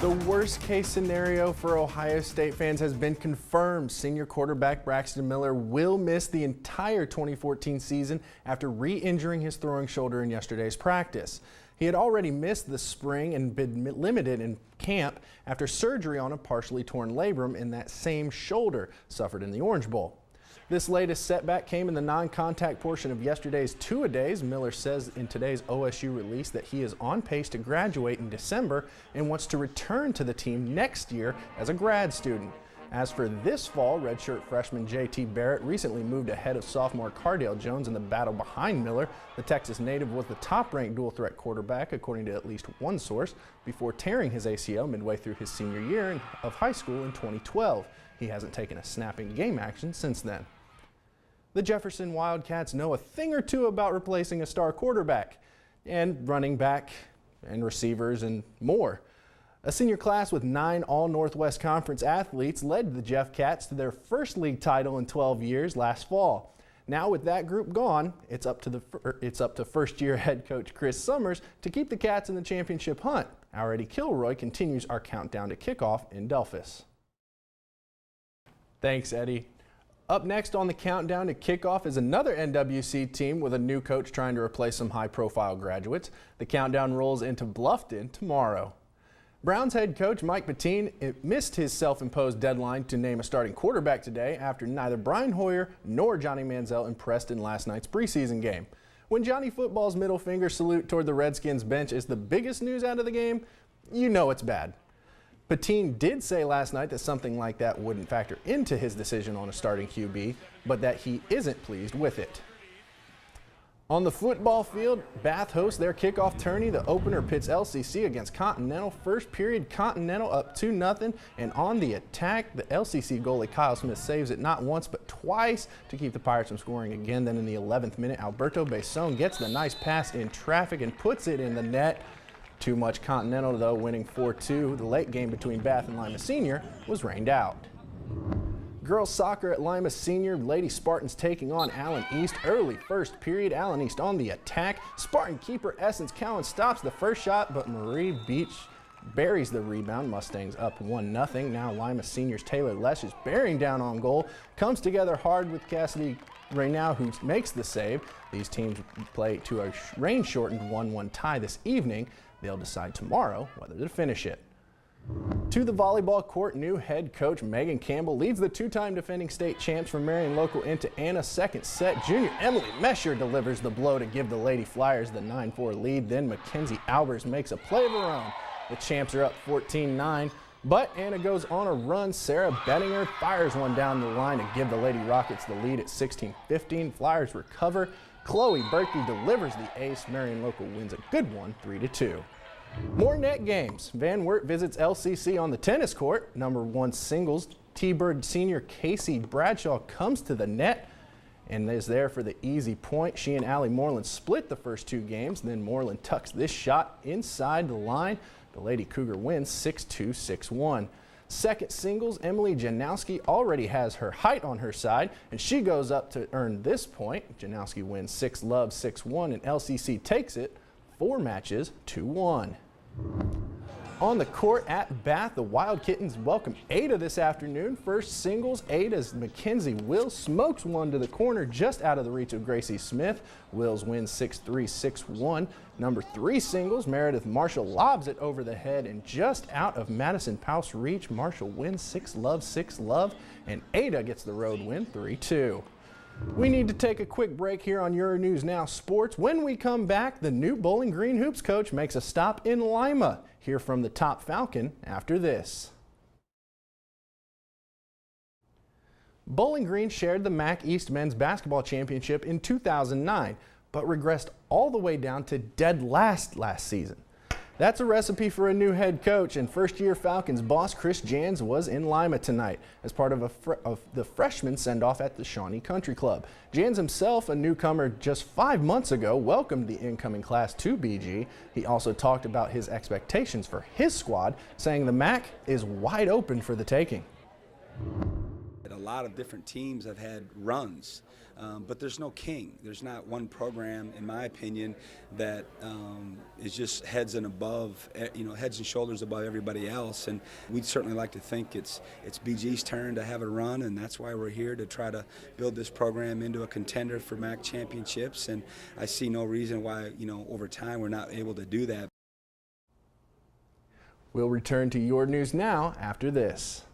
The worst-case scenario for Ohio State fans has been confirmed. Senior quarterback Braxton Miller will miss the entire 2014 season after re-injuring his throwing shoulder in yesterday's practice. He had already missed the spring and been limited in camp after surgery on a partially torn labrum in that same shoulder suffered in the Orange Bowl. This latest setback came in the non-contact portion of yesterday's two-a-days. Miller says in today's OSU release that he is on pace to graduate in December and wants to return to the team next year as a grad student. As for this fall, redshirt freshman J.T. Barrett recently moved ahead of sophomore Cardale Jones in the battle behind Miller. The Texas native was the top-ranked dual-threat quarterback, according to at least one source, before tearing his ACL midway through his senior year of high school in 2012. He hasn't taken a snap in game action since then. The Jefferson Wildcats know a thing or two about replacing a star quarterback and running back and receivers and more. A senior class with 9 All-Northwest Conference athletes led the Jeff Cats to their first league title in 12 years last fall. Now with that group gone, it's up to first-year head coach Chris Summers to keep the Cats in the championship hunt. Our Eddie Kilroy continues our countdown to kickoff in Delphus. Thanks, Eddie. Up next on the countdown to kickoff is another NWC team with a new coach trying to replace some high-profile graduates. The countdown rolls into Bluffton tomorrow. Browns head coach Mike Pettine missed his self-imposed deadline to name a starting quarterback today after neither Brian Hoyer nor Johnny Manziel impressed in last night's preseason game. When Johnny Football's middle finger salute toward the Redskins bench is the biggest news out of the game, you know it's bad. Pettine did say last night that something like that wouldn't factor into his decision on a starting QB, but that he isn't pleased with it. On the football field, Bath hosts their kickoff tourney. The opener pits LCC against Continental. First period, Continental up 2-0, and on the attack, the LCC goalie Kyle Smith saves it not once but twice to keep the Pirates from scoring again. Then in the 11th minute, Alberto Besson gets the nice pass in traffic and puts it in the net. Too much Continental, though, winning 4-2. The late game between Bath and Lima Senior was rained out. Girls soccer at Lima Senior. Lady Spartans taking on Allen East. Early first period, Allen East on the attack. Spartan keeper Essence Cowan stops the first shot, but Marie Beach buries the rebound. Mustangs up 1-0. Now Lima Senior's Taylor Lesh is bearing down on goal. Comes together hard with Cassidy Raynow, who makes the save. These teams play to a rain-shortened 1-1 tie this evening. They'll decide tomorrow whether to finish it. To the volleyball court, new head coach Megan Campbell leads the two-time defending state champs from Marion Local into Anna's second set. Junior Emily Mesher delivers the blow to give the Lady Flyers the 9-4 lead. Then Mackenzie Albers makes a play of her own. The champs are up 14-9, but Anna goes on a run. Sarah Bettinger fires one down the line to give the Lady Rockets the lead at 16-15. Flyers recover. Chloe Berkey delivers the ace. Marion Local wins a good one, 3-2. More net games. Van Wert visits LCC on the tennis court. Number 1 singles, T-Bird senior Casey Bradshaw comes to the net and is there for the easy point. She and Allie Moreland split the first 2 games. Then Moreland tucks this shot inside the line. The Lady Cougar wins 6-2, 6-1. Second singles, Emily Janowski already has her height on her side, and she goes up to earn this point. Janowski wins 6-love, 6-1, and LCC takes it 4 matches, 2-1. On the court at Bath, the Wild Kittens welcome Ada this afternoon. First singles, Ada's Mackenzie Wills smokes one to the corner just out of the reach of Gracie Smith. Wills wins 6-3, 6-1. Number 3 singles, Meredith Marshall lobs it over the head and just out of Madison Powell's reach. Marshall wins 6-love, 6-love, and Ada gets the road win 3-2. We need to take a quick break here on Your News Now Sports. When we come back, the new Bowling Green Hoops coach makes a stop in Lima. Hear from the top Falcon after this. Bowling Green shared the MAC East Men's Basketball Championship in 2009, but regressed all the way down to dead last season. That's a recipe for a new head coach, and first-year Falcons boss Chris Jans was in Lima tonight as part of the freshman send-off at the Shawnee Country Club. Jans himself, a newcomer just 5 months ago, welcomed the incoming class to BG. He also talked about his expectations for his squad, saying the MAC is wide open for the taking. A lot of different teams have had runs, but there's no king. There's not one program, in my opinion, that is just heads and shoulders above everybody else. And we'd certainly like to think it's BG's turn to have a run, and that's why we're here to try to build this program into a contender for MAC championships. And I see no reason why, over time we're not able to do that. We'll return to your news now after this.